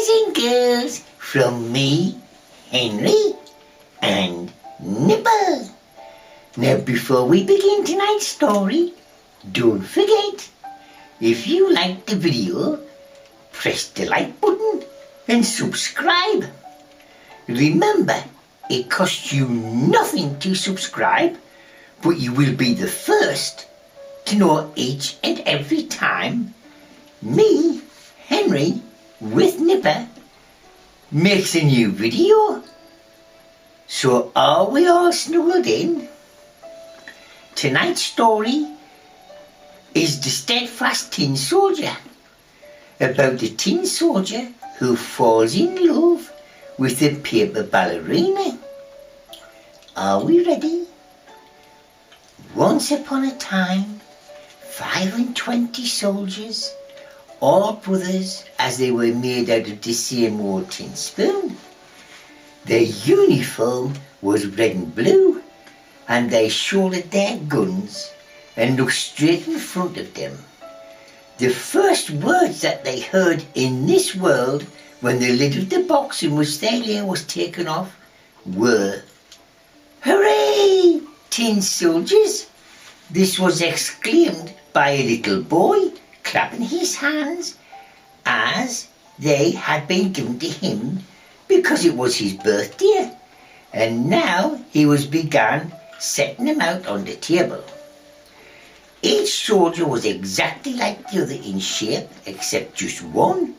boys and girls, from me, Henry, and Nipper. Now before we begin tonight's story, don't forget, if you liked the video, press the like button and subscribe. Remember, it costs you nothing to subscribe, but you will be the first to know each and every time me, Henry, with Nipper, makes a new video. So are we all snuggled in? Tonight's story is The Steadfast Tin Soldier, about the tin soldier who falls in love with a paper ballerina. Are we ready? Once upon a time, 25 soldiers, all brothers as they were made out of the same old tin spoon. Their uniform was red and blue, and they shouldered their guns and looked straight in front of them. The first words that they heard in this world when the lid of the box in which they lay was taken off were, "Hooray, tin soldiers!" This was exclaimed by a little boy clapping his hands, as they had been given to him because it was his birthday, and now he was began setting them out on the table. Each soldier was exactly like the other in shape, except just one,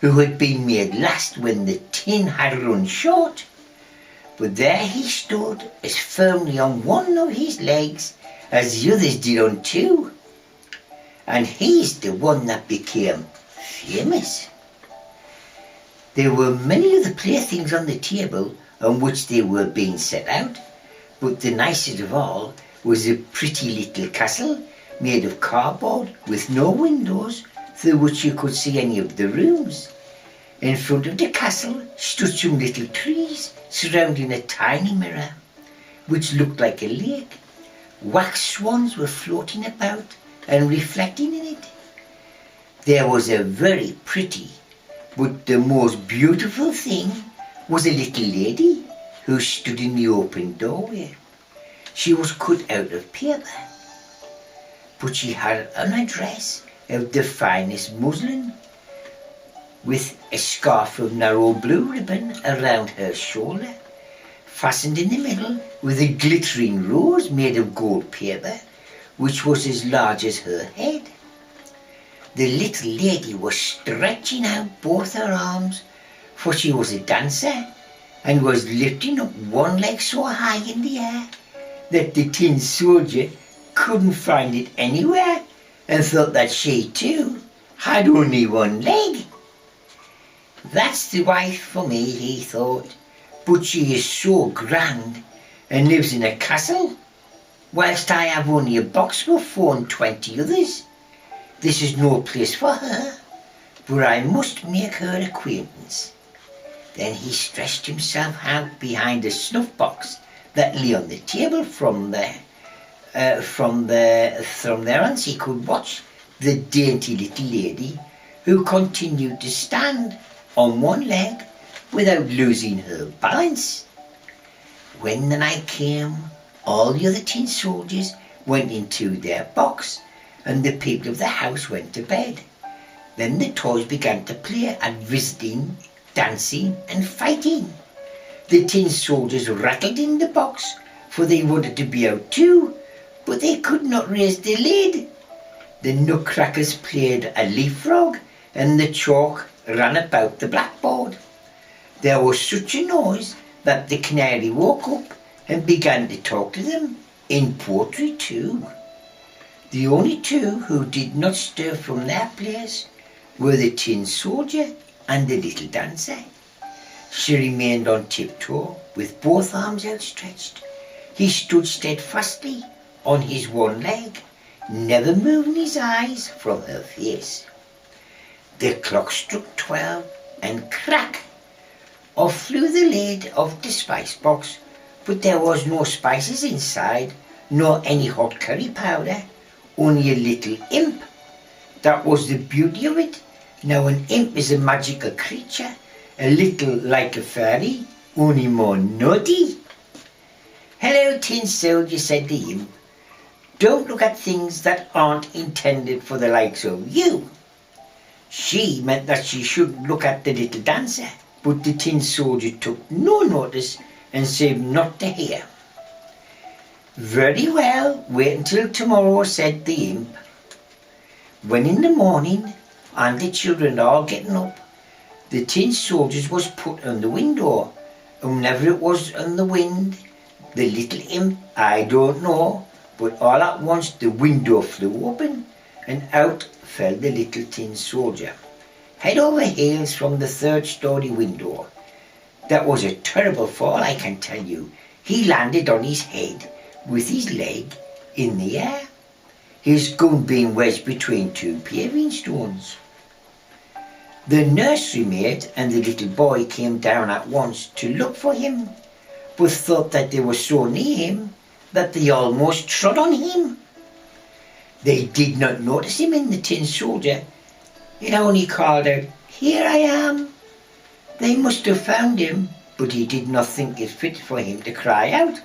who had been made last when the tin had run short. But there he stood as firmly on one of his legs as the others did on two. And he's the one that became famous. There were many other playthings on the table on which they were being set out, but the nicest of all was a pretty little castle made of cardboard with no windows through which you could see any of the rooms. In front of the castle stood some little trees surrounding a tiny mirror, which looked like a lake. Wax swans were floating about and reflecting in it. There was a very pretty, but the most beautiful thing was a little lady who stood in the open doorway. She was cut out of paper, but she had on a dress of the finest muslin, with a scarf of narrow blue ribbon around her shoulder, fastened in the middle with a glittering rose made of gold paper, which was as large as her head. The little lady was stretching out both her arms, for she was a dancer, and was lifting up one leg so high in the air that the tin soldier couldn't find it anywhere, and thought that she too had only one leg. "That's the wife for me," he thought, "but she is so grand and lives in a castle, whilst I have only a box with 24 others. This is no place for her, but I must make her acquaintance." Then he stretched himself out behind a snuff box that lay on the table. From there he could watch the dainty little lady, who continued to stand on one leg without losing her balance. When the night came, all the other tin soldiers went into their box, and the people of the house went to bed. Then the toys began to play at visiting, dancing and fighting. The tin soldiers rattled in the box, for they wanted to be out too, but they could not raise the lid. The nutcrackers played a leapfrog, and the chalk ran about the blackboard. There was such a noise that the canary woke up and began to talk to them, in poetry too. The only two who did not stir from their place were the tin soldier and the little dancer. She remained on tiptoe with both arms outstretched. He stood steadfastly on his one leg, never moving his eyes from her face. The clock struck 12, and crack! Off flew the lid of the spice box, but there was no spices inside, nor any hot curry powder, only a little imp. That was the beauty of it. Now an imp is a magical creature a little like a fairy, only more naughty. "Hello, tin soldier," said the imp. "Don't look at things that aren't intended for the likes of you." She meant that she shouldn't look at the little dancer, but the tin soldier took no notice and seemed not to hear. "Very well, wait until tomorrow," said the imp. When in the morning, and the children all getting up, the tin soldier was put on the window, and whenever it was on the wind, the little imp, I don't know, but all at once the window flew open, and out fell the little tin soldier, head over heels from the third-story window. That was a terrible fall, I can tell you. He landed on his head with his leg in the air, his gun being wedged between two paving stones. The nursery maid and the little boy came down at once to look for him, but thought that they were so near him that they almost trod on him. They did not notice him in the tin soldier. It only called out, "Here I am." They must have found him, but he did not think it fit for him to cry out,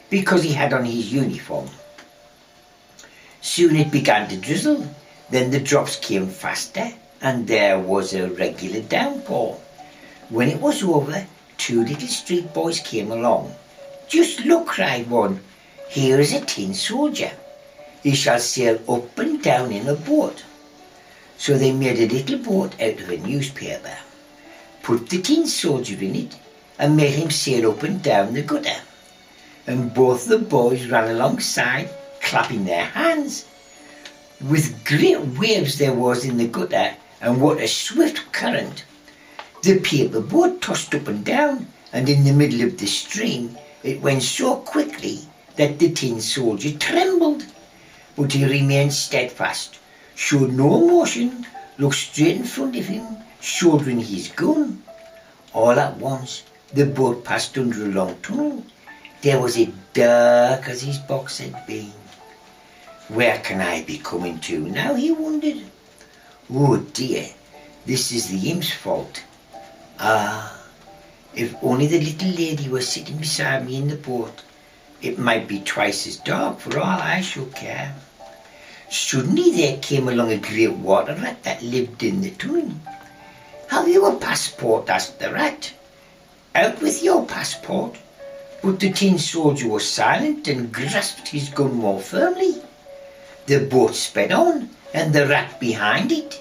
because he had on his uniform. Soon it began to drizzle, then the drops came faster, and there was a regular downpour. When it was over, two little street boys came along. "Just look," cried one, "here is a tin soldier. He shall sail up and down in a boat." So they made a little boat out of a newspaper, put the tin soldier in it, and made him sail up and down the gutter. And both the boys ran alongside, clapping their hands. With great waves there was in the gutter, and what a swift current! The paper boat tossed up and down, and in the middle of the stream it went so quickly that the tin soldier trembled. But he remained steadfast, showed no emotion, looked straight in front of him, shouldering his gun. All at once the boat passed under a long tunnel. There was it dark as his box had been. "Where can I be coming to now?" he wondered. "Oh dear, this is the imp's fault. Ah, if only the little lady were sitting beside me in the boat, it might be twice as dark for all I should care." Suddenly there came along a great water rat that lived in the tunnel. "Have you a passport?" asked the rat. "Out with your passport." But the tin soldier was silent and grasped his gun more firmly. The boat sped on, and the rat behind it.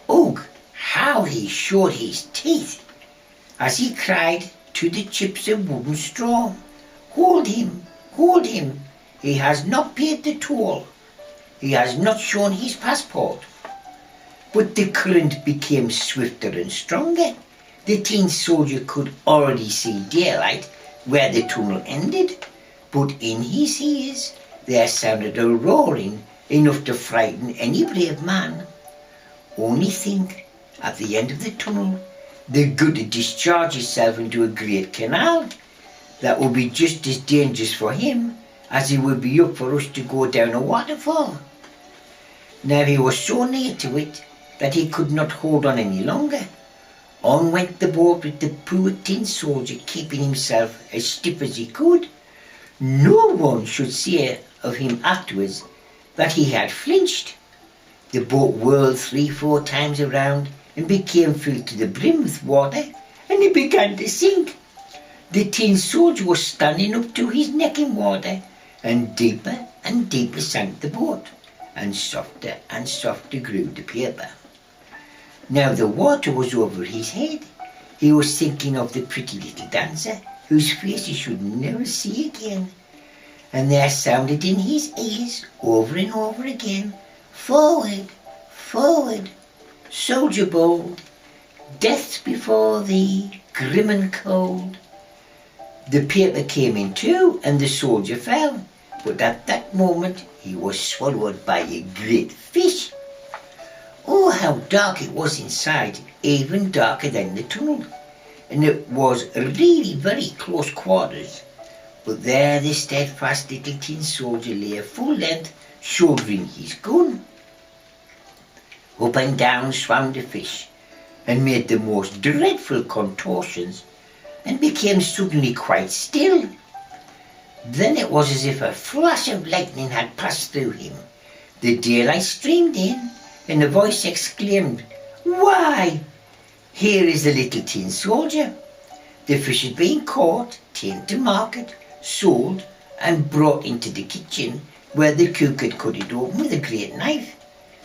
Ugh, how he showed his teeth as he cried to the chips of wooden straw, "Hold him, hold him, he has not paid the toll. He has not shown his passport." But the current became swifter and stronger. The tin soldier could already see daylight where the tunnel ended, but in his ears there sounded a roaring enough to frighten any brave man. Only think, at the end of the tunnel, the gutter discharged itself into a great canal. That would be just as dangerous for him as it would be up for us to go down a waterfall. Now he was so near to it that he could not hold on any longer. On went the boat with the poor tin soldier keeping himself as stiff as he could. No one should say of him afterwards that he had flinched. The boat whirled 3-4 times around and became filled to the brim with water, and it began to sink. The tin soldier was standing up to his neck in water, and deeper sank the boat, and softer grew the paper. Now the water was over his head. He was thinking of the pretty little dancer, whose face he should never see again. And there sounded in his ears, over and over again, "Forward, forward, soldier bold, death's before thee, grim and cold." The paper came in two, and the soldier fell, but at that moment he was swallowed by a great fish. Oh, how dark it was inside, even darker than the tunnel, and it was really very close quarters. But there the steadfast little tin soldier lay full length, shouldering his gun. Up and down swam the fish, and made the most dreadful contortions and became suddenly quite still. Then it was as if a flash of lightning had passed through him. The daylight streamed in, and a voice exclaimed, "Why, here is the little tin soldier." The fish had been caught, taken to market, sold, and brought into the kitchen, where the cook had cut it open with a great knife.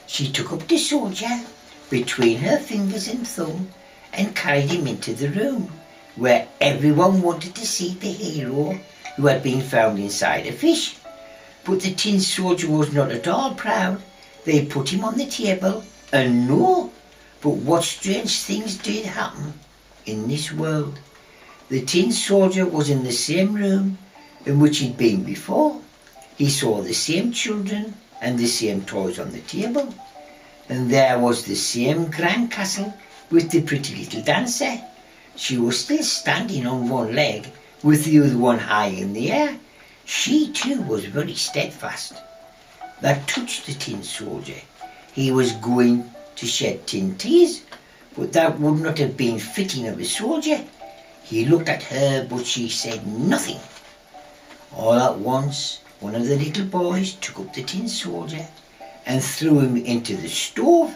She took up the soldier between her fingers and thumb and carried him into the room, where everyone wanted to see the hero who had been found inside a fish. But the tin soldier was not at all proud. They put him on the table, and but what strange things did happen in this world. The tin soldier was in the same room in which he'd been before. He saw the same children and the same toys on the table. And there was the same grand castle with the pretty little dancer. She was still standing on one leg with the other one high in the air. She too was very steadfast. That touched the tin soldier. He was going to shed tin tears, but that would not have been fitting of a soldier. He looked at her, but she said nothing. All at once, one of the little boys took up the tin soldier and threw him into the stove,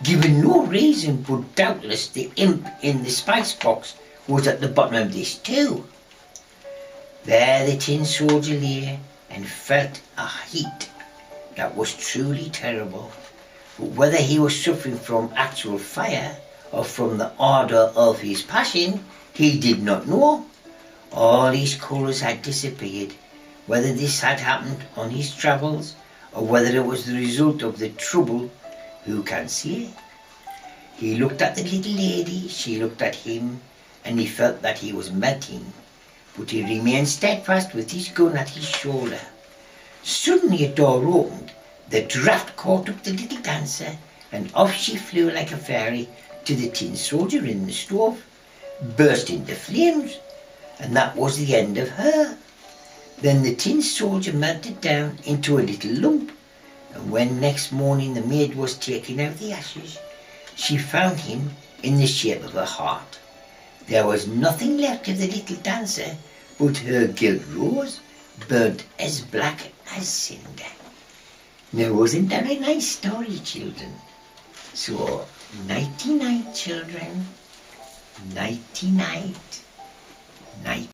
giving no reason, but doubtless the imp in the spice box was at the bottom of this too. There the tin soldier lay and felt a heat that was truly terrible. But whether he was suffering from actual fire or from the ardour of his passion, he did not know. All his colours had disappeared. Whether this had happened on his travels or whether it was the result of the trouble, who can say? He looked at the little lady, she looked at him, and he felt that he was melting. But he remained steadfast with his gun at his shoulder. Suddenly a door opened. The draught caught up the little dancer, and off she flew like a fairy to the tin soldier in the stove, burst into flames, and that was the end of her. Then the tin soldier melted down into a little lump, and when next morning the maid was taking out the ashes, she found him in the shape of a heart. There was nothing left of the little dancer but her gilt rose, burnt as black as cinder. Now, wasn't that a nice story, children? So, nighty-night, children. Nighty-night. Night.